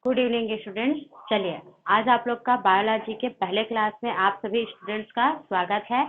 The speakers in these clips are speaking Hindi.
Good evening students. चलिए, आज आप लोग का बायोलॉजी के पहले क्लास में आप सभी स्टूडेंट्स का स्वागत है।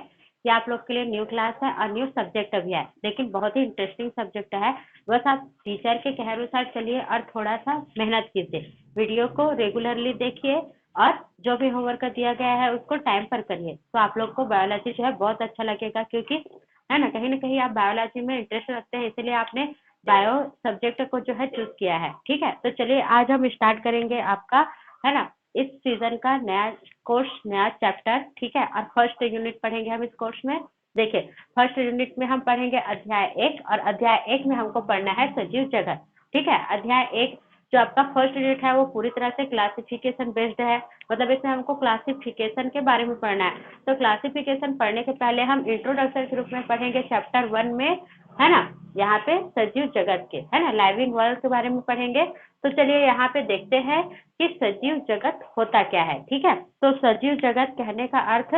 ये आप लोग के लिए न्यू क्लास है और न्यू सब्जेक्ट भी है, लेकिन बहुत ही इंटरेस्टिंग सब्जेक्ट है। बस आप टीचर के कहे अनुसार चलिए और थोड़ा सा मेहनत कीजिए, वीडियो को रेगुलरली देखिए और जो भी होमवर्क दिया गया है उसको टाइम पर करिए, तो आप लोग को बायोलॉजी जो है बहुत अच्छा लगेगा। क्योंकि है ना कहीं आप बायोलॉजी में इंटरेस्ट रखते हैं, इसलिए आपने बायो सब्जेक्ट को जो है चूज किया है। ठीक है, तो चलिए आज हम स्टार्ट करेंगे आपका, है ना, इस सीजन का नया कोर्स, नया चैप्टर। ठीक है, और फर्स्ट यूनिट पढ़ेंगे हम इस कोर्स में। देखिए, फर्स्ट यूनिट में हम पढ़ेंगे अध्याय 1 और अध्याय 1 में हमको पढ़ना है सजीव जगत। ठीक है, अध्याय 1 जो आपका फर्स्ट यूनिट है वो पूरी तरह से क्लासिफिकेशन बेस्ड है, मतलब इसमें हमको क्लासिफिकेशन के बारे में पढ़ना है। तो क्लासिफिकेशन पढ़ने के पहले हम इंट्रोडक्शन के रूप में पढ़ेंगे चैप्टर 1 में, है ना, यहाँ पे सजीव जगत के, है ना, लाइविंग वर्ल्ड के बारे में पढ़ेंगे। तो चलिए यहाँ पे देखते हैं कि सजीव जगत होता क्या है। ठीक है, तो सजीव जगत कहने का अर्थ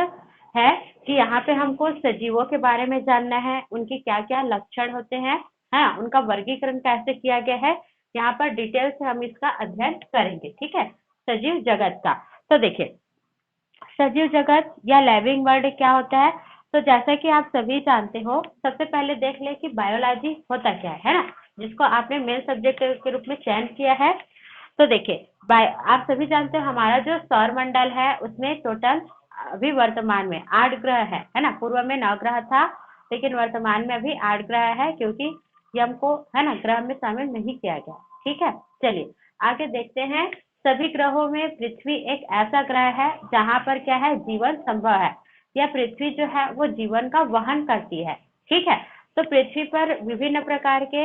है कि यहाँ पे हमको सजीवों के बारे में जानना है, उनके क्या क्या लक्षण होते हैं, है उनका वर्गीकरण कैसे किया गया है, यहाँ पर डिटेल से हम इसका अध्ययन करेंगे। ठीक है, सजीव जगत का। तो देखिए, सजीव जगत या लिविंग वर्ल्ड क्या होता है। तो जैसा कि आप सभी जानते हो, सबसे पहले देख ले कि बायोलॉजी होता क्या है ना, जिसको आपने मेन सब्जेक्ट के रूप में चयन किया है। तो देखिए, आप सभी जानते हो हमारा जो सौर मंडल है उसमें टोटल अभी वर्तमान में 8 ग्रह है ना। पूर्व में 9 ग्रह था, लेकिन वर्तमान में अभी 8 ग्रह है, क्योंकि यम को, है ना, ग्रह में शामिल नहीं किया गया। ठीक है, चलिए आगे देखते हैं। सभी ग्रहों में पृथ्वी एक ऐसा ग्रह है जहां पर क्या है, जीवन संभव है, या पृथ्वी जो है वो जीवन का वहन करती है। ठीक है, तो पृथ्वी पर विभिन्न प्रकार के,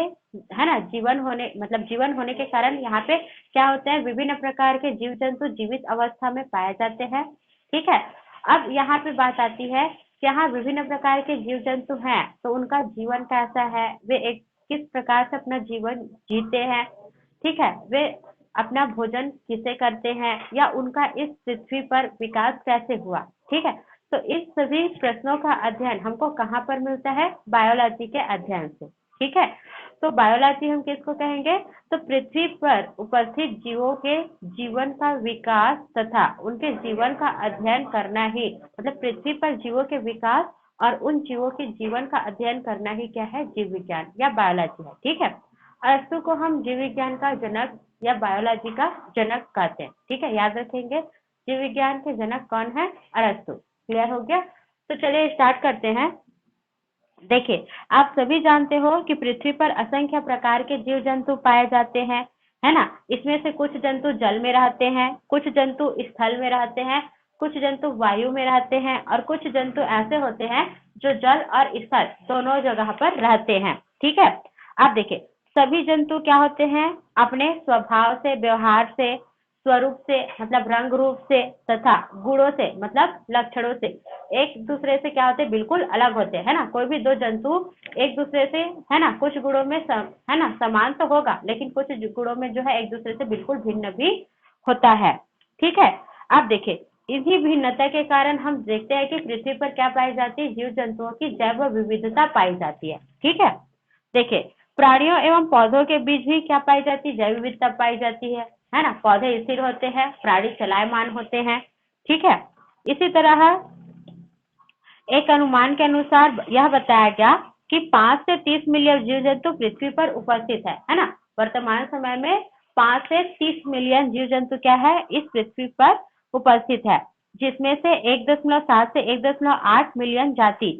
है ना, जीवन होने, मतलब जीवन होने के कारण यहाँ पे क्या होता है, विभिन्न प्रकार के जीव जंतु जीवित अवस्था में पाए जाते हैं। ठीक है, अब यहाँ पे बात आती है कि यहाँ विभिन्न प्रकार के जीव जंतु हैं, तो उनका जीवन कैसा है, वे एक किस प्रकार से अपना जीवन जीते हैं। ठीक है, वे अपना भोजन किसे करते हैं, या उनका इस पृथ्वी पर विकास कैसे हुआ। ठीक है, तो इस सभी प्रश्नों का अध्ययन हमको कहाँ पर मिलता है, बायोलॉजी के अध्ययन से। ठीक है, तो बायोलॉजी हम किसको कहेंगे, तो पृथ्वी पर उपस्थित जीवों के जीवन का विकास तथा उनके जीवन का अध्ययन करना ही, मतलब पृथ्वी पर जीवों के विकास और उन जीवों के जीवन का अध्ययन करना ही क्या है, जीव विज्ञान या बायोलॉजी है। ठीक है, अरस्तु को हम जीव विज्ञान का जनक या बायोलॉजी का जनक कहते हैं। ठीक है, याद रखेंगे, जीव विज्ञान के जनक कौन है, अरस्तु। क्लियर हो गया। तो चलिए स्टार्ट करते हैं। देखिए, आप सभी जानते हो कि पृथ्वी पर असंख्य प्रकार के जीव जंतु पाए जाते हैं, है ना। इसमें से कुछ जंतु जल में रहते हैं, कुछ जंतु स्थल में रहते हैं, कुछ जंतु वायु में रहते हैं, और कुछ जंतु ऐसे होते हैं जो जल और स्थल दोनों जगह पर रहते हैं। ठीक है, आप देखिए, सभी जंतु क्या होते हैं, अपने स्वभाव से, व्यवहार से, स्वरूप से, मतलब रंग रूप से, तथा गुणों से, मतलब लक्षणों से एक दूसरे से क्या होते हैं, बिल्कुल अलग होते हैं, है ना। कोई भी दो जंतु एक दूसरे से, है ना, कुछ गुणों में है ना, समान तो होगा, लेकिन कुछ गुणों में जो है एक दूसरे से बिल्कुल भिन्न भी होता है। ठीक है, आप देखिए, इसी भिन्नता के कारण हम देखते हैं कि पृथ्वी पर क्या पाई जाती है, जीव जंतुओं की जैव विविधता पाई जाती है। ठीक है, देखिए, प्राणियों एवं पौधों के बीच भी क्या पाई जाती है, जैव विविधता पाई जाती है ना। पौधे स्थिर होते हैं, प्राणी चलायमान होते हैं। ठीक है, इसी तरह एक अनुमान के अनुसार यह बताया गया कि 5 से 30 मिलियन जीव जंतु पृथ्वी पर उपस्थित है ना। वर्तमान समय में 5 से 30 मिलियन जीव जंतु क्या है, इस पृथ्वी पर उपस्थित है, जिसमें से 1.7 से 1.8 मिलियन जाति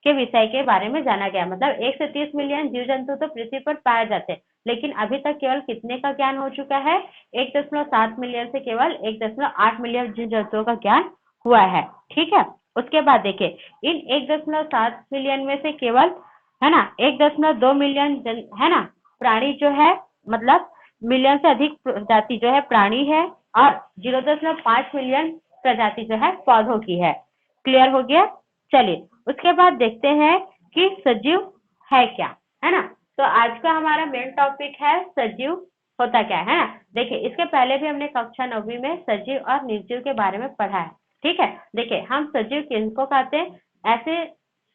के विषय के बारे में जाना गया। मतलब 1 से 30 मिलियन जीव जंतु तो पृथ्वी पर पाए जाते हैं, लेकिन अभी तक केवल कितने का ज्ञान हो चुका है, 1.7 मिलियन से केवल 1.8 मिलियन जीव जंतुओं का ज्ञान हुआ है। ठीक है, उसके बाद देखिए, इन 1.7 मिलियन में से केवल, है ना, 1.2 मिलियन है ना प्राणी जो है, मतलब मिलियन से अधिक प्रजाति जो है प्राणी है, और 0.5 मिलियन प्रजाति जो है पौधों की है। क्लियर हो गया। चलिए उसके बाद देखते हैं कि सजीव है क्या, है ना। तो आज का हमारा मेन टॉपिक है सजीव होता क्या है ना। देखिए, इसके पहले भी हमने कक्षा 9वीं में सजीव और निर्जीव के बारे में पढ़ा है। ठीक है, देखिए, हम सजीव किनको कहते हैं, ऐसे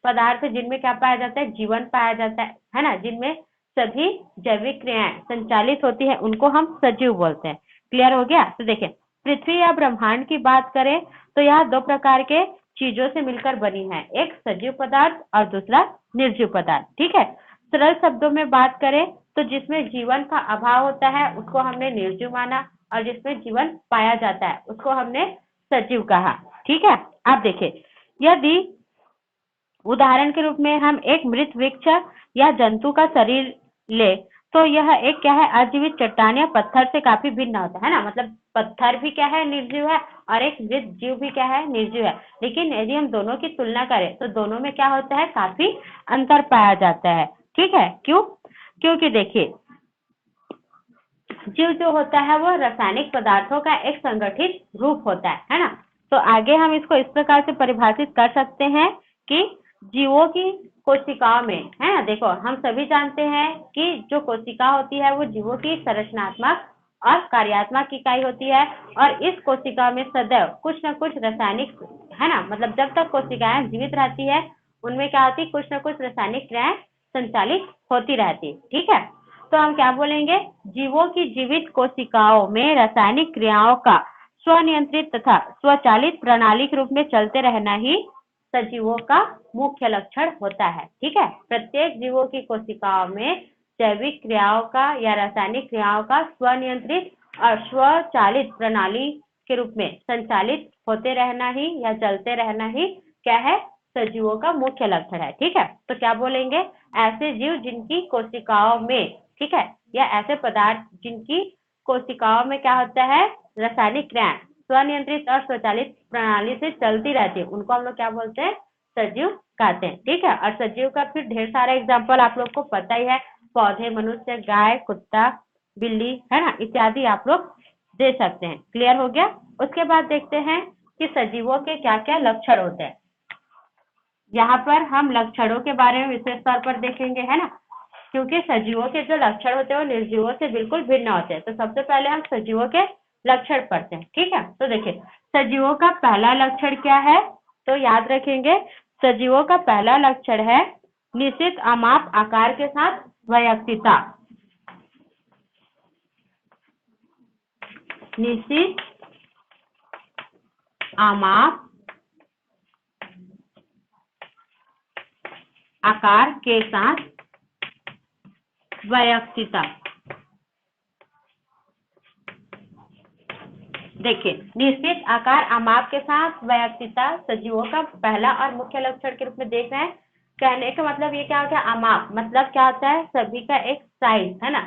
पदार्थ जिनमें क्या पाया जाता है, जीवन पाया जाता है ना, जिनमें सभी जैविक क्रियाएं संचालित होती है, उनको हम सजीव बोलते हैं। क्लियर हो गया? तो देखिए, पृथ्वी या ब्रह्मांड की बात करें तो यह दो प्रकार के चीजों से मिलकर बनी है, एक सजीव पदार्थ और दूसरा निर्जीव पदार्थ। ठीक है, सरल शब्दों में बात करें तो जिसमें जीवन का अभाव होता है उसको हमने निर्जीव माना, और जिसमें जीवन पाया जाता है उसको हमने सजीव कहा। ठीक है, आप देखिए, यदि उदाहरण के रूप में हम एक मृत वृक्ष या जंतु का शरीर ले तो यह एक क्या है, अजीवित चट्टान या पत्थर से काफी भिन्न होता है ना। मतलब पत्थर भी क्या है, निर्जीव है, और एक मृत जीव भी क्या है, निर्जीव है। लेकिन यदि हम दोनों की तुलना करें तो दोनों में क्या होता है, काफी अंतर पाया जाता है। ठीक है, क्यों? क्योंकि देखिए, जीव जो होता है वो रासायनिक पदार्थों का एक संगठित रूप होता है ना। तो आगे हम इसको इस प्रकार से परिभाषित कर सकते हैं कि जीवों की कोशिकाओं में, है ना, देखो हम सभी जानते हैं कि जो कोशिका होती है वो जीवों की संरचनात्मक और कार्यात्मक इकाई होती है, और इस कोशिका में सदैव कुछ न कुछ रासायनिक, है ना, मतलब जब तक कोशिकाएं जीवित रहती है उनमें क्या होती है, कुछ न कुछ रासायनिक क्रियाएं संचालित होती रहती है। ठीक है, तो हम क्या बोलेंगे, जीवों की जीवित कोशिकाओं में रासायनिक क्रियाओं का स्वनियंत्रित तथा स्वचालित प्रणाली के रूप में चलते रहना ही सजीवों का मुख्य लक्षण होता है। ठीक है, प्रत्येक जीवों की कोशिकाओं में जैविक क्रियाओं का या रासायनिक क्रियाओं का स्वनियंत्रित और स्वचालित प्रणाली के रूप में संचालित होते रहना ही या चलते रहना ही क्या है, सजीवों का मुख्य लक्षण है। ठीक है, तो क्या बोलेंगे, ऐसे जीव जिनकी कोशिकाओं में, ठीक है, या ऐसे पदार्थ जिनकी कोशिकाओं में क्या होता है, रासायनिक क्रियाएं स्वनियंत्रित और स्वचालित प्रणाली से चलती रहती है, उनको हम लोग क्या बोलते हैं, सजीव कहते हैं। ठीक है, और सजीव का फिर ढेर सारा एग्जाम्पल आप लोग को पता ही है, पौधे, मनुष्य, गाय, कुत्ता, बिल्ली, है ना, इत्यादि आप लोग दे सकते हैं। क्लियर हो गया? उसके बाद देखते हैं कि सजीवों के क्या क्या लक्षण होते हैं। यहाँ पर हम लक्षणों के बारे में विशेष तौर पर देखेंगे, है ना, क्योंकि सजीवों के जो लक्षण होते हैं वो निर्जीवों से बिल्कुल भिन्न होते हैं। तो सबसे पहले हम सजीवों के लक्षण पढ़ते हैं। ठीक है, तो देखिए, सजीवों का पहला लक्षण क्या है, तो याद रखेंगे, सजीवों का पहला लक्षण है निश्चित अमाप आकार के साथ वयस्कता। निश्चित अमाप आकार के साथ वयस्कता। देखिए, निश्चित आकार अमाप के साथ वयस्कता सजीवों का पहला और मुख्य लक्षण के रूप में देख रहे हैं। कहने का मतलब ये क्या होता है, अमाप मतलब क्या होता है, सभी का एक साइज, है ना,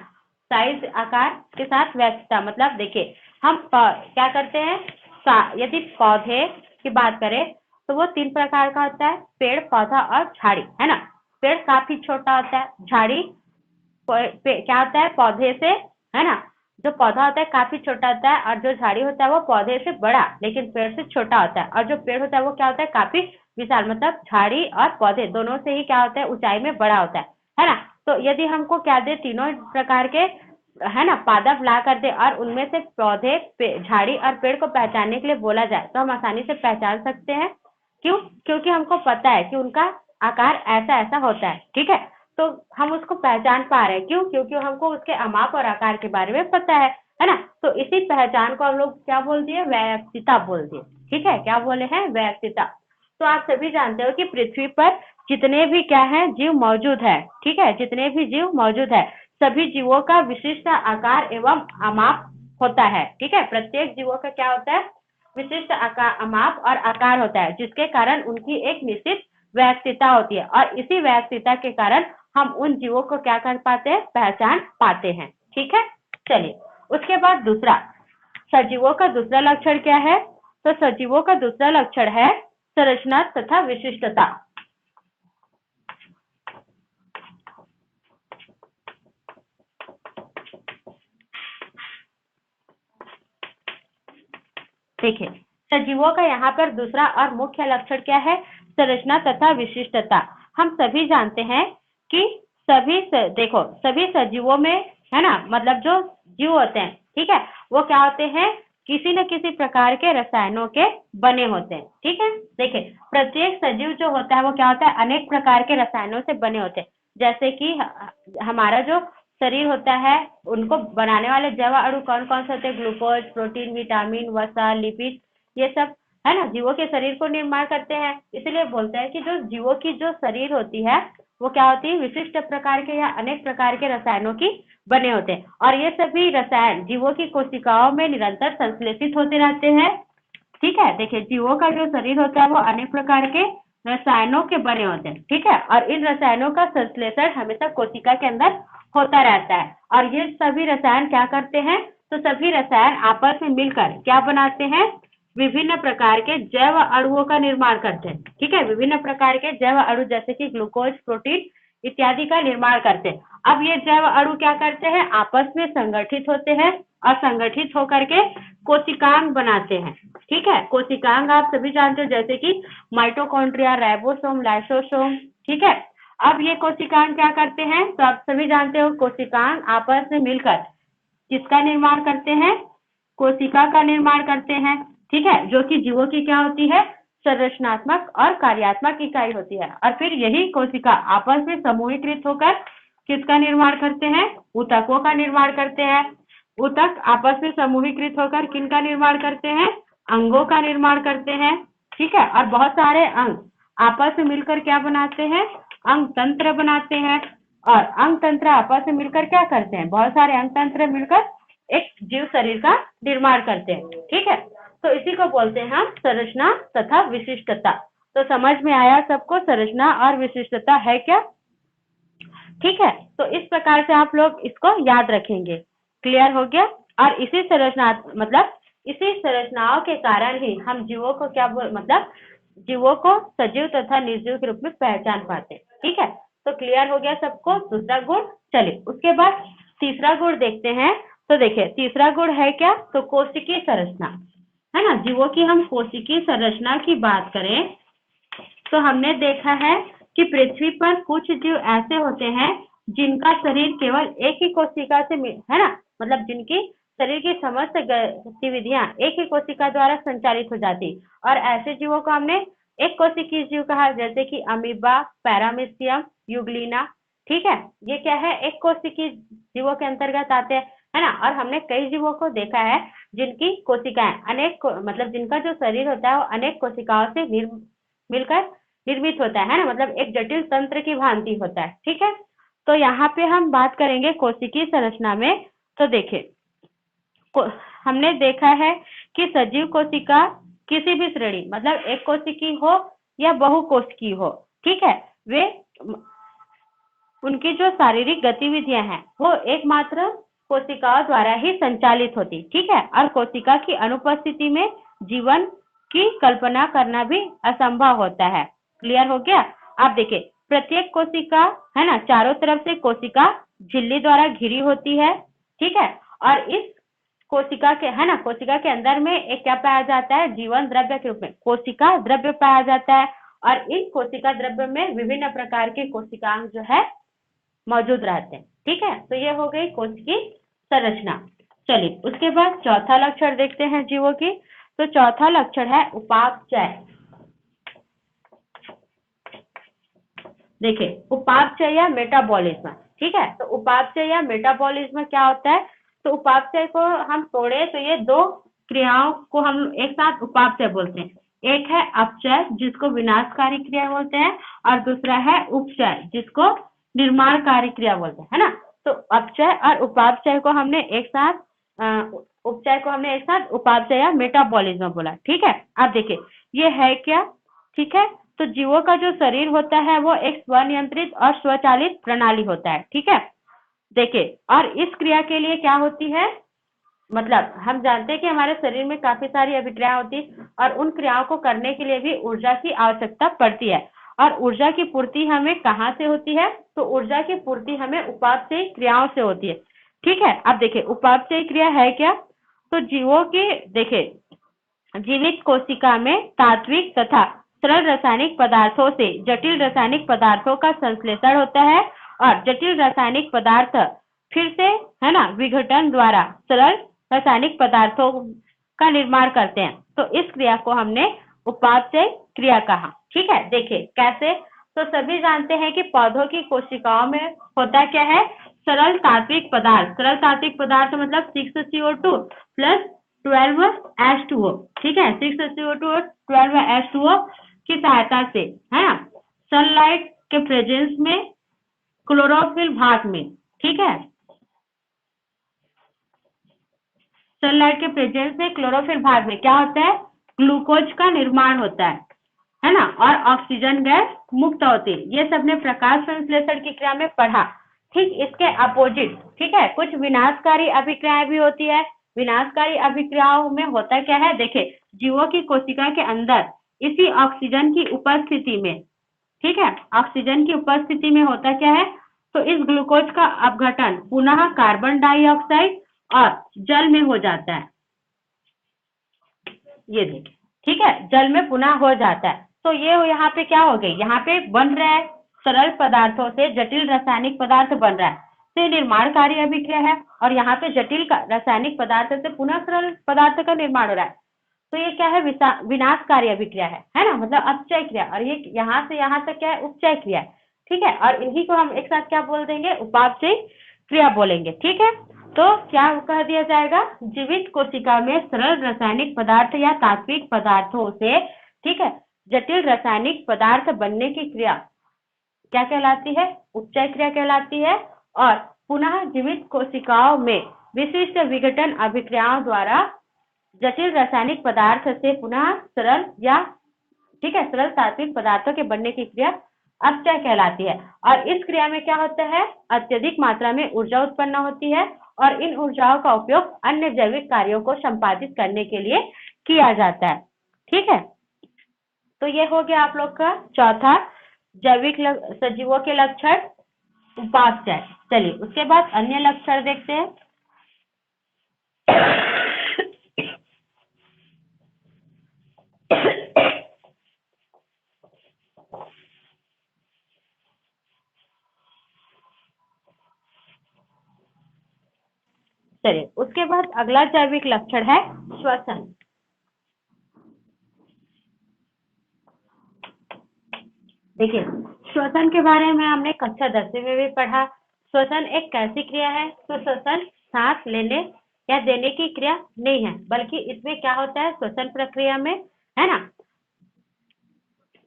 साइज आकार के साथ वयस्कता। मतलब देखिए, हम क्या करते हैं, यदि पौधे की बात करें तो वो 3 प्रकार का होता है, पेड़, पौधा और झाड़ी, है ना। पेड़ काफी छोटा होता है, झाड़ी क्या होता है, पौधे से, है ना, जो पौधा होता है काफी छोटा होता है, और जो झाड़ी होता है वो पौधे से बड़ा लेकिन पेड़ से छोटा होता है, और जो पेड़ होता है वो क्या होता है, काफी विशाल, मतलब झाड़ी और पौधे दोनों से ही क्या होता है, ऊंचाई में बड़ा होता है ना। तो यदि हमको क्या दे, तीनों प्रकार के, है ना, पादप ला कर दे और उनमें से पौधे, झाड़ी और पेड़ को पहचानने के लिए बोला जाए तो हम आसानी से पहचान सकते हैं। क्यों? क्योंकि हमको पता है कि उनका आकार ऐसा ऐसा होता है। ठीक है, तो हम उसको पहचान पा रहे हैं। क्यों? क्योंकि हमको उसके अमाप और आकार के बारे में पता है ना। तो इसी पहचान को हम लोग क्या बोल दिए, वैयक्तिकता बोल दिए। ठीक है, क्या बोले हैं, वैयक्तिकता। तो आप सभी जानते हो कि पृथ्वी पर जितने भी क्या है, जीव मौजूद है, ठीक है, जितने भी जीव मौजूद है सभी जीवों का विशिष्ट आकार एवं अमाप होता है। ठीक है, प्रत्येक जीवों का क्या होता है, विशिष्ट आकार, अमाप और आकार होता है, जिसके कारण उनकी एक निश्चित वैयक्तिकता होती है, और इसी वैयक्तिकता के कारण हम उन जीवों को क्या कर पाते हैं, पहचान पाते हैं। ठीक है, चलिए उसके बाद दूसरा, सजीवों का दूसरा लक्षण क्या है, तो सजीवों का दूसरा लक्षण है संरचना तथा विशिष्टता। देखिए, सजीवों का यहाँ पर दूसरा और मुख्य लक्षण क्या है, संरचना तथा विशिष्टता। हम सभी जानते हैं कि देखो, सभी सजीवों में, है ना, मतलब जो जीव होते हैं, ठीक है, वो क्या होते हैं, किसी न किसी प्रकार के रसायनों के बने होते हैं। ठीक है, देखिए, प्रत्येक सजीव जो होता है वो क्या होता है, अनेक प्रकार के रसायनों से बने होते हैं। जैसे कि हमारा जो शरीर होता है उनको बनाने वाले जैव अणु कौन कौन से होते हैं? ग्लूकोज, प्रोटीन, विटामिन, वसा, लिपिड, ये सब है ना जीवों के शरीर को निर्माण करते हैं। इसलिए बोलते हैं कि जो जीवों की जो शरीर होती है वो क्या होती है? विशिष्ट प्रकार के या अनेक प्रकार के रसायनों की बने होते हैं और ये सभी रसायन जीवों की कोशिकाओं में निरंतर संश्लेषित होते रहते हैं। ठीक है, देखिए जीवों का जो शरीर होता है वो अनेक प्रकार के रसायनों के बने होते हैं। ठीक है, और इन रसायनों का संश्लेषण हमेशा कोशिका के अंदर होता रहता है और ये सभी रसायन क्या करते हैं? तो सभी रसायन आपस में मिलकर क्या बनाते हैं? विभिन्न प्रकार के जैव अणुओं का निर्माण करते हैं। ठीक है, विभिन्न प्रकार के जैव अणु जैसे कि ग्लूकोज, प्रोटीन इत्यादि का निर्माण करते हैं। अब ये जैव अणु क्या करते हैं? आपस में संगठित होते हैं और संगठित होकर के कोशिकांग बनाते हैं। ठीक है, कोशिकांग आप सभी जानते हो जैसे कि माइटोकॉन्ड्रिया, राइबोसोम, लाइसोसोम। ठीक है, अब ये कोशिकांग क्या करते हैं? तो आप सभी जानते हो कोशिकांग आपस में मिलकर किसका निर्माण करते हैं? कोशिका का निर्माण करते हैं। ठीक है, जो कि जीवों की क्या होती है? संरचनात्मक और कार्यात्मक इकाई होती है और फिर यही कोशिका आपस में समूहीकृत होकर किसका निर्माण करते हैं? ऊतकों का निर्माण करते हैं। ऊतक आपस में समूहीकृत होकर किनका निर्माण करते हैं? अंगों का निर्माण करते हैं। ठीक है, और बहुत सारे अंग आपस में मिलकर क्या बनाते हैं? अंग तंत्र बनाते हैं और अंग तंत्र आपस में मिलकर क्या करते हैं? बहुत सारे अंग तंत्र मिलकर एक जीव शरीर का निर्माण करते हैं। ठीक है, तो इसी को बोलते हैं हम संरचना तथा विशिष्टता। तो समझ में आया सबको संरचना और विशिष्टता है क्या? ठीक है, तो इस प्रकार से आप लोग इसको याद रखेंगे। क्लियर हो गया? और इसी संरचना मतलब इसी संरचनाओं के कारण ही हम जीवों को क्या मतलब जीवों को सजीव तथा निर्जीव के रूप में पहचान पाते हैं। ठीक है, तो क्लियर हो गया सबको दूसरा गुण। चलिए उसके बाद तीसरा गुण देखते हैं। तो देखिए तीसरा गुण है क्या? तो कोशिकीय संरचना है ना। जीवों की हम कोशिकीय संरचना की बात करें तो हमने देखा है कि पृथ्वी पर कुछ जीव ऐसे होते हैं जिनका शरीर केवल एक ही कोशिका से है ना, मतलब जिनकी शरीर की समस्त गतिविधियां एक ही कोशिका द्वारा संचालित हो जाती और ऐसे जीवों को हमने एक कोशिकीय जीव कहा, जैसे कि अमीबा, पैरामीशियम, यूग्लिना। ठीक है, ये क्या है? एक कोशिकीय जीवों के अंतर्गत आते हैं, है ना। और हमने कई जीवों को देखा है जिनकी कोशिकाएं अनेक मतलब जिनका जो शरीर होता है वो अनेक कोशिकाओं से मिलकर निर्मित होता है ना, मतलब एक जटिल तंत्र की भांति होता है। ठीक है, तो यहाँ पे हम बात करेंगे कोशिकीय संरचना में। तो देखिए हमने देखा है कि सजीव कोशिका किसी भी श्रेणी मतलब एक कोशिकी हो या बहुकोशिकीय हो, ठीक है, वे उनकी जो शारीरिक गतिविधियां हैं वो एकमात्र कोशिकाओं द्वारा ही संचालित होती। ठीक है, और कोशिका की अनुपस्थिति में जीवन की कल्पना करना भी असंभव होता है। क्लियर हो गया? आप देखिए प्रत्येक कोशिका है ना, चारों तरफ से कोशिका झिल्ली द्वारा घिरी होती है। ठीक है, और इस कोशिका के है ना, कोशिका के अंदर में एक क्या पाया जाता है? जीवन द्रव्य के रूप में कोशिका द्रव्य पाया जाता है और इन कोशिका द्रव्य में विभिन्न प्रकार के कोशिकांग जो है मौजूद रहते हैं। ठीक है, तो ये हो गई कोशिकीय संरचना। चलिए उसके बाद चौथा लक्षण देखते हैं जीवों की। तो चौथा लक्षण है उपापचय। देखिए उपापचय या मेटाबॉलिज्म। ठीक है, तो उपापचय या मेटाबॉलिज्म क्या होता है? तो उपापचय को हम तोड़े तो ये दो क्रियाओं को हम एक साथ उपापचय बोलते हैं। एक है अपचय जिसको विनाशकारी क्रिया बोलते हैं और दूसरा है उपचय जिसको निर्माणकारी क्रिया बोलते हैं, है ना। तो अपचय और उपापचय को हमने एक साथ उपचय को हमने एक साथ उपापचय या मेटाबॉलिज्म बोला। ठीक है, आप देखिए ये है क्या? ठीक है, तो जीवों का जो शरीर होता है वो एक स्वनियंत्रित और स्वचालित प्रणाली होता है। ठीक है, देखिए और इस क्रिया के लिए क्या होती है, मतलब हम जानते हैं कि हमारे शरीर में काफी सारी अभिक्रियाएं होती है और उन क्रियाओं को करने के लिए भी ऊर्जा की आवश्यकता पड़ती है। और ऊर्जा की पूर्ति हमें कहाँ से होती है? तो ऊर्जा की पूर्ति हमें उपापचयी क्रियाओं से होती है। ठीक है, अब देखिए उपापचयी क्रिया है क्या? तो जीवों की देखिए जीवित कोशिका में तात्विक तथा सरल रासायनिक पदार्थों से जटिल रासायनिक पदार्थों का संश्लेषण होता है और जटिल रासायनिक पदार्थ फिर से है ना विघटन द्वारा सरल रासायनिक पदार्थों का निर्माण करते हैं। तो इस क्रिया को हमने उपापचय क्रिया कहा। ठीक है, देखिए कैसे? तो सभी जानते हैं कि पौधों की कोशिकाओं में होता क्या है? सरल तात्विक पदार्थ मतलब 6CO2 प्लस 12H2O, ठीक है, 6CO2 और 12H2O की सहायता से, है ना, सनलाइट के प्रेजेंस में क्लोरोफिल भाग में, ठीक है, सनलाइट के प्रेजेंस में क्लोरोफिल भाग में क्या होता है, ग्लूकोज का निर्माण होता है ना, और ऑक्सीजन गैस मुक्त होती है। ये सबने प्रकाश संश्लेषण की क्रिया में पढ़ा। ठीक इसके अपोजिट, ठीक है, कुछ विनाशकारी अभिक्रियाएं भी होती है। विनाशकारी अभिक्रियाओं में होता क्या है, देखिए, जीवों की कोशिका के अंदर इसी ऑक्सीजन की उपस्थिति में, ठीक है, ऑक्सीजन की उपस्थिति में होता क्या है, तो इस ग्लूकोज का अपघटन पुनः कार्बन डाइऑक्साइड और जल में हो जाता है। ये देखिए, ठीक है, जल में पुनः हो जाता है। तो ये यहाँ पे क्या हो गई, यहाँ पे बन रहा है सरल पदार्थों से जटिल रासायनिक पदार्थ बन रहा है, तो ये निर्माणकारी अभिक्रिया है। और यहाँ पे जटिल रासायनिक पदार्थ से पुनः सरल पदार्थ का निर्माण हो रहा है, तो ये क्या है, विनाशकारी अभिक्रिया है ना, मतलब अपचय क्रिया। और ये यहाँ से यहाँ तक क्या है, उपचय क्रिया है, ठीक है। और इन्हीं को हम एक साथ क्या बोल देंगे, उपापचय क्रिया बोलेंगे, ठीक है। तो क्या कह दिया जाएगा, जीवित कोशिका में सरल रासायनिक पदार्थ या तात्विक पदार्थों से, ठीक है, जटिल रासायनिक पदार्थ बनने की क्रिया क्या कहलाती है, उपचय क्रिया कहलाती है। और पुनः जीवित कोशिकाओं में विशिष्ट विघटन अभिक्रियाओं द्वारा जटिल रासायनिक पदार्थ से पुनः सरल या, ठीक है, सरल तात्विक पदार्थों के बनने की क्रिया अपचय कहलाती है। और इस क्रिया में क्या होता है, अत्यधिक मात्रा में ऊर्जा उत्पन्न होती है और इन ऊर्जाओं का उपयोग अन्य जैविक कार्यों को संपादित करने के लिए किया जाता है, ठीक है। तो ये हो गया आप लोग का चौथा जैविक सजीवों के लक्षण, उपापचय। चलिए उसके बाद अन्य लक्षण देखते हैं। चलिए उसके बाद अगला जैविक लक्षण है श्वसन। देखिए, श्वसन के बारे में हमने कक्षा 10वीं में भी पढ़ा। श्वसन एक कैसी क्रिया है, तो श्वसन सांस लेने या देने की क्रिया नहीं है, बल्कि इसमें क्या होता है, श्वसन प्रक्रिया में, है ना,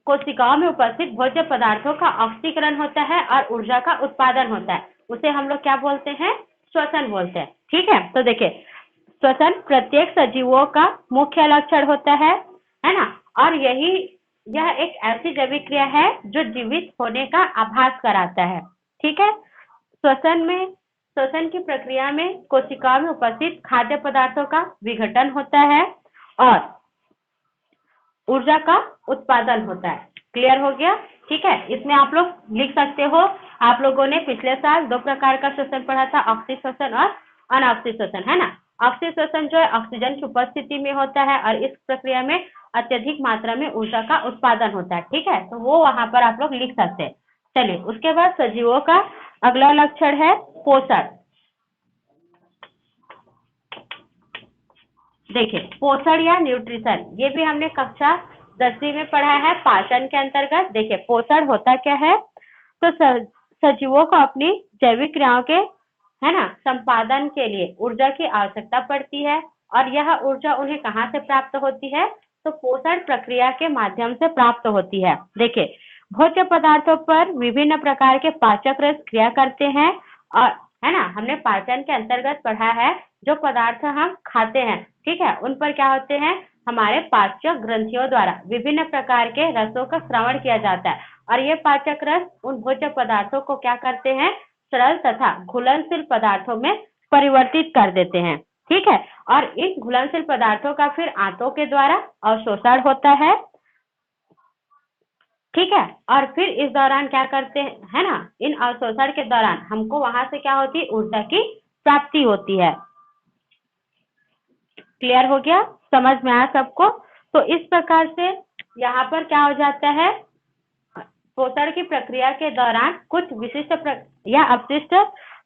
कोशिकाओं में उपस्थित भोज्य पदार्थों का ऑक्सीकरण होता है और ऊर्जा का उत्पादन होता है। उसे हम लोग क्या बोलते हैं, श्वसन बोलते हैं, ठीक है। तो देखिए, श्वसन प्रत्येक सजीवों का मुख्य लक्षण होता है ना, और यह एक ऐसी जैविक क्रिया है जो जीवित होने का आभास कराता है, ठीक है। श्वसन की प्रक्रिया में कोशिकाओं में उपस्थित खाद्य पदार्थों का विघटन होता है और ऊर्जा का उत्पादन होता है। क्लियर हो गया, ठीक है। इसमें आप लोग लिख सकते हो, आप लोगों ने पिछले साल 2 प्रकार का श्वसन पढ़ा था, ऑक्सी श्वसन और अनऑक्सी श्वसन, है ना। ऑक्सी श्वसन जो है ऑक्सीजन की उपस्थिति में होता है और इस प्रक्रिया में अत्यधिक मात्रा में ऊर्जा का उत्पादन होता है, ठीक है। तो वो वहां पर आप लोग लिख सकते हैं। चलिए उसके बाद सजीवों का अगला लक्षण है पोषण। देखिए, पोषण या न्यूट्रिशन, ये भी हमने कक्षा 10वीं में पढ़ा है पाचन के अंतर्गत। देखिए, पोषण होता क्या है, तो सजीवों को अपनी जैविक क्रियाओं के, है ना, संपादन के लिए ऊर्जा की आवश्यकता पड़ती है। और यह ऊर्जा उन्हें कहाँ से प्राप्त होती है, तो पोषण प्रक्रिया के माध्यम से प्राप्त होती है। देखिए, भोज्य पदार्थों पर विभिन्न प्रकार के पाचक रस क्रिया करते हैं, और, है ना, हमने पाचन के अंतर्गत पढ़ा है जो पदार्थ हम खाते हैं, ठीक है, उन पर क्या होते हैं, हमारे पाचक ग्रंथियों द्वारा विभिन्न प्रकार के रसों का श्रवण किया जाता है। और ये पाचक रस उन भोज्य पदार्थों को क्या करते हैं, सरल तथा घुलनशील पदार्थों में परिवर्तित कर देते हैं, ठीक है। और इन घुलनशील पदार्थों का फिर आंतों के द्वारा अवशोषण होता है, ठीक है। और फिर इस दौरान क्या करते हैं, है ना, इन अवशोषण के दौरान हमको वहां से क्या होती है, ऊर्जा की प्राप्ति होती है। क्लियर हो गया, समझ में आया सबको। तो इस प्रकार से यहाँ पर क्या हो जाता है, पोषण की प्रक्रिया के दौरान कुछ विशिष्ट या अपशिष्ट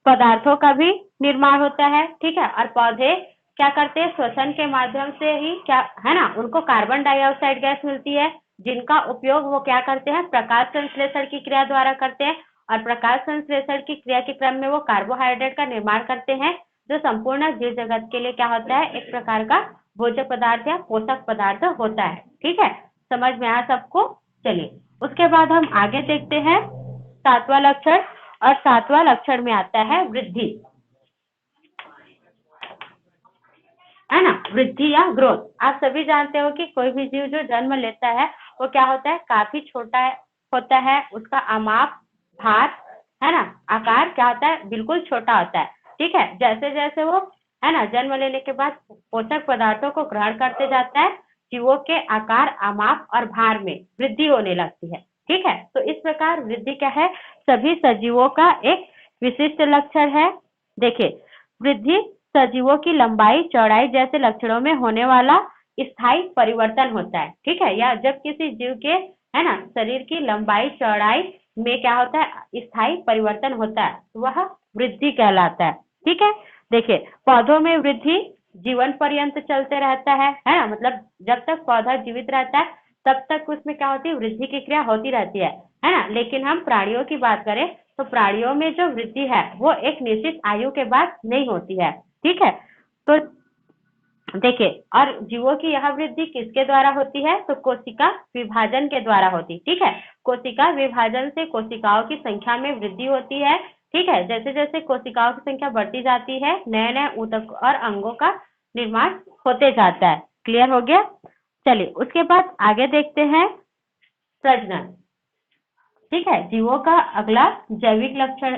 पदार्थों का भी निर्माण होता है, ठीक है। और पौधे क्या करते हैं, श्वसन के माध्यम से ही, क्या है ना, उनको कार्बन डाइऑक्साइड गैस मिलती है, जिनका उपयोग वो क्या करते हैं, प्रकाश संश्लेषण की क्रिया द्वारा करते हैं। और प्रकाश संश्लेषण की क्रिया के क्रम में वो कार्बोहाइड्रेट का निर्माण करते हैं, जो संपूर्ण जीव जगत के लिए क्या होता है, एक प्रकार का भोज्य पदार्थ या पोषक पदार्थ होता है। ठीक है, समझ में आया सबको? चलिए उसके बाद हम आगे देखते हैं 7वां लक्षण, और 7वां लक्षण में आता है वृद्धि, है ना, वृद्धि या ग्रोथ। आप सभी जानते हो कि कोई भी जीव जो जन्म लेता है वो क्या होता है, काफी छोटा होता है, उसका अमाप, भार, है ना, आकार क्या होता है, बिल्कुल छोटा होता है। ठीक है, जैसे जैसे वो, है ना, जन्म लेने के बाद पोषक पदार्थों को ग्रहण करते जाता है, जीवों के आकार, अमाप और भार में वृद्धि होने लगती है। ठीक है, तो इस प्रकार वृद्धि क्या है, सभी सजीवों का एक विशिष्ट लक्षण है। देखिए, वृद्धि सजीवों की लंबाई, चौड़ाई जैसे लक्षणों में होने वाला स्थायी परिवर्तन होता है। ठीक है, या जब किसी जीव के, है ना, शरीर की लंबाई, चौड़ाई में क्या होता है, स्थायी परिवर्तन होता है, वह वृद्धि कहलाता है। ठीक है, देखिए, पौधों में वृद्धि जीवन पर्यंत चलते रहता है ना, मतलब जब तक पौधा जीवित रहता है तब तक उसमें क्या होती है, वृद्धि की क्रिया होती रहती है ना। लेकिन हम प्राणियों की बात करें तो प्राणियों में जो वृद्धि है वो एक निश्चित आयु के बाद नहीं होती है। ठीक है, तो देखिए, और जीवों की यह वृद्धि किसके द्वारा होती है, तो कोशिका विभाजन के द्वारा होती। ठीक है, कोशिका विभाजन से कोशिकाओं की संख्या में वृद्धि होती है। ठीक है, जैसे जैसे कोशिकाओं की संख्या बढ़ती जाती है, नए नए ऊतक और अंगों का निर्माण होते जाता है। क्लियर हो गया? चलिए उसके बाद आगे देखते हैं प्रजनन। ठीक है, जीवों का अगला जैविक लक्षण,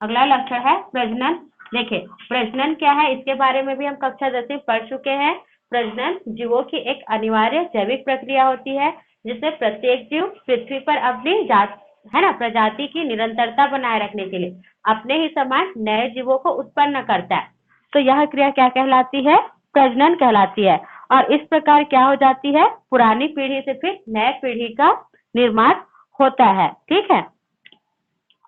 अगला लक्षण है प्रजनन। देखिए, प्रजनन क्या है, इसके बारे में भी हम कक्षा 10 में पढ़ चुके हैं। प्रजनन जीवों की एक अनिवार्य जैविक प्रक्रिया होती है, जिसमें प्रत्येक जीव पृथ्वी पर अपनी जात, है ना, प्रजाति की निरंतरता बनाए रखने के लिए अपने ही समान नए जीवों को उत्पन्न करता है। तो यह क्रिया क्या कहलाती है, प्रजनन कहलाती है। और इस प्रकार क्या हो जाती है, पुरानी पीढ़ी से फिर नए पीढ़ी का निर्माण होता है। ठीक है,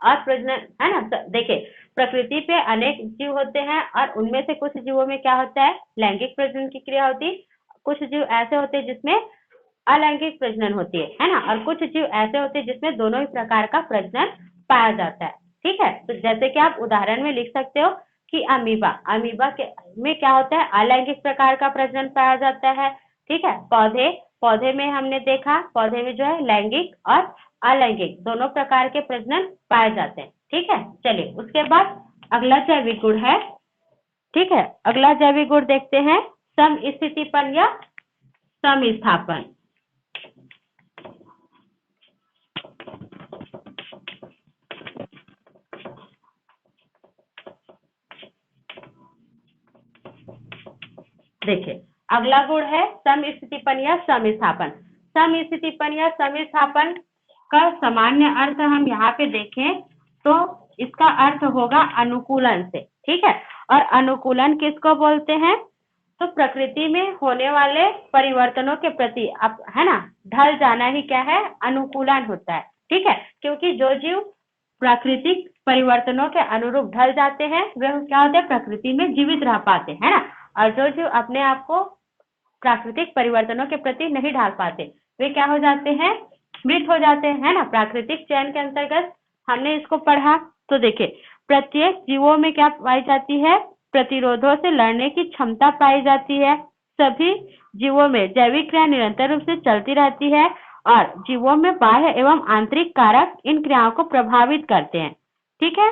और प्रजनन, है ना, देखिए, प्रकृति पे अनेक जीव होते हैं और उनमें से कुछ जीवों में क्या होता है, लैंगिक प्रजनन की क्रिया होती है। कुछ जीव ऐसे होते हैं जिसमें अलैंगिक प्रजनन होती है ना, और कुछ जीव ऐसे होते हैं जिसमें दोनों ही प्रकार का प्रजनन पाया जाता है। ठीक है, तो जैसे कि आप उदाहरण में लिख सकते हो कि अमीबा, अमीबा के में क्या होता है, अलैंगिक प्रकार का प्रजनन पाया जाता है। ठीक है, पौधे, पौधे में हमने देखा, पौधे में जो है लैंगिक और अलैंगिक दोनों प्रकार के प्रजनन पाए जाते हैं। ठीक है, चलिए उसके बाद अगला जैविक गुण है। ठीक है, अगला जैविक गुण देखते हैं समस्थितिपन या समस्थापन। देखिए, अगला गुण है समस्थितिपन या समस्थापन। समस्थितिपन या समस्थापन का सामान्य अर्थ हम यहाँ पे देखें तो इसका अर्थ होगा अनुकूलन से। ठीक है, और अनुकूलन किसको बोलते हैं, तो प्रकृति में होने वाले परिवर्तनों के प्रति अब, है ना, ढल जाना ही क्या है, अनुकूलन होता है। ठीक है, क्योंकि जो जीव प्राकृतिक परिवर्तनों के अनुरूप ढल जाते हैं वे क्या होते हैं, प्रकृति में जीवित रह पाते हैं ना, और जो जीव अपने आप को प्राकृतिक परिवर्तनों के प्रति नहीं ढाल पाते वे क्या हो जाते हैं, मृत हो जाते हैं, है ना। प्राकृतिक चयन के अंतर्गत हमने इसको पढ़ा। तो देखिए, प्रत्येक जीवों में क्या पाई जाती है, प्रतिरोधों से लड़ने की क्षमता पाई जाती है। सभी जीवों में जैविक क्रिया निरंतर रूप से चलती रहती है और जीवों में बाह्य एवं आंतरिक कारक इन क्रियाओं को प्रभावित करते हैं। ठीक है,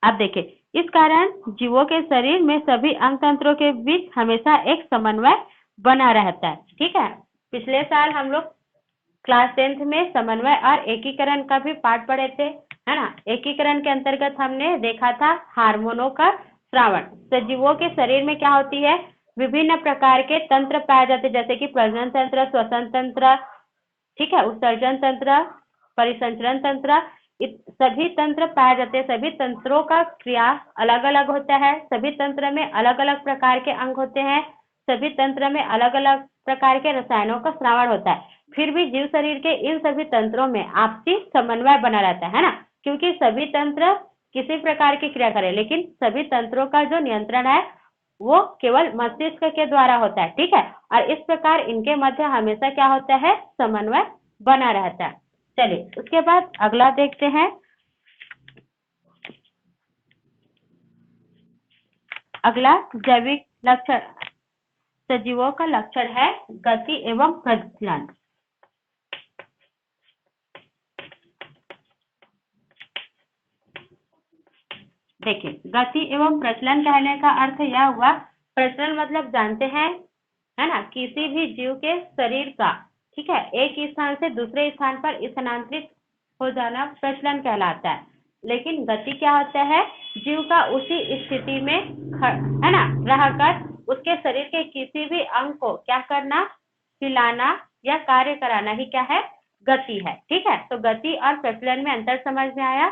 अब देखिए, इस कारण जीवों के शरीर में सभी अंग तंत्रों के बीच हमेशा एक समन्वय बना रहता है। ठीक है, पिछले साल हम लोग क्लास 10th में समन्वय और एकीकरण का भी पाठ पढ़े थे, है ना। एकीकरण के अंतर्गत हमने देखा था हार्मोनों का श्रावण। सजीवों के शरीर में क्या होती है, विभिन्न प्रकार के तंत्र पाए जाते हैं, जैसे कि प्रजनन तंत्र, श्वसन तंत्र, ठीक है, उत्सर्जन तंत्र, परिसंचरण तंत्र, सभी तंत्र पाए जाते हैं। सभी तंत्रों का क्रिया अलग अलग होता है, सभी तंत्र में अलग अलग प्रकार के अंग होते हैं, सभी तंत्र में अलग अलग प्रकार के रसायनों का श्रावण होता है। फिर भी जीव शरीर के इन सभी तंत्रों में आपसी समन्वय बना रहता है ना, क्योंकि सभी तंत्र किसी प्रकार की क्रिया करें, लेकिन सभी तंत्रों का जो नियंत्रण है वो केवल मस्तिष्क के द्वारा होता है। ठीक है, और इस प्रकार इनके मध्य हमेशा क्या होता है, समन्वय बना रहता है। चलिए उसके बाद अगला देखते हैं। अगला जैविक लक्षण, सजीवों का लक्षण है गति एवं प्रजनन। देखिए, गति एवं प्रचलन कहने का अर्थ यह हुआ, प्रचलन मतलब जानते हैं, है ना, किसी भी जीव के शरीर का, ठीक है, एक स्थान से दूसरे स्थान पर स्थानांतरित हो जाना प्रचलन कहलाता है। लेकिन गति क्या होता है, जीव का उसी स्थिति में है ना रहकर उसके शरीर के किसी भी अंग को क्या करना, हिलाना या कार्य कराना ही क्या है, गति है। ठीक है, तो गति और प्रचलन में अंतर समझ में आया।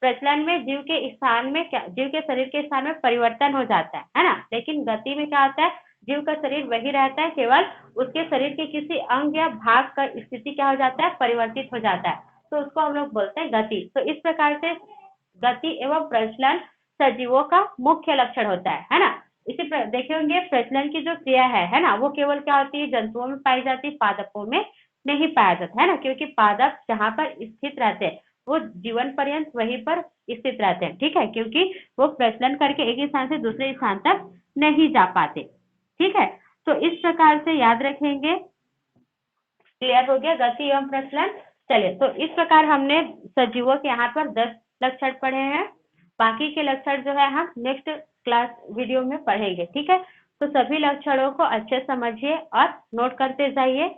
प्रचलन में जीव के स्थान में क्या, जीव के शरीर के स्थान में परिवर्तन हो जाता है ना। लेकिन गति में क्या होता है, जीव का शरीर वही रहता है, केवल उसके शरीर के किसी अंग या भाग का स्थिति क्या हो जाता है, परिवर्तित हो जाता है, तो उसको हम लोग बोलते हैं गति। तो इस प्रकार से गति एवं प्रचलन सजीवों का मुख्य लक्षण होता है ना। इसी देखे होंगे, प्रचलन की जो क्रिया है ना, वो केवल क्या होती है, जंतुओं में पाई जाती है, पादपों में नहीं पाया जाता है ना, क्योंकि पादप जहां पर स्थित रहते हैं वो जीवन पर्यंत वहीं पर स्थित रहते हैं। ठीक है, क्योंकि वो प्रचलन करके एक स्थान से दूसरे स्थान तक नहीं जा पाते। ठीक है, तो इस प्रकार से याद रखेंगे। क्लियर हो गया गति एवं प्रचलन। चलिए, तो इस प्रकार हमने सजीवों के यहाँ पर 10 लक्षण पढ़े हैं। बाकी के लक्षण जो है हम नेक्स्ट क्लास वीडियो में पढ़ेंगे। ठीक है, तो सभी लक्षणों को अच्छे समझिए और नोट करते जाइए।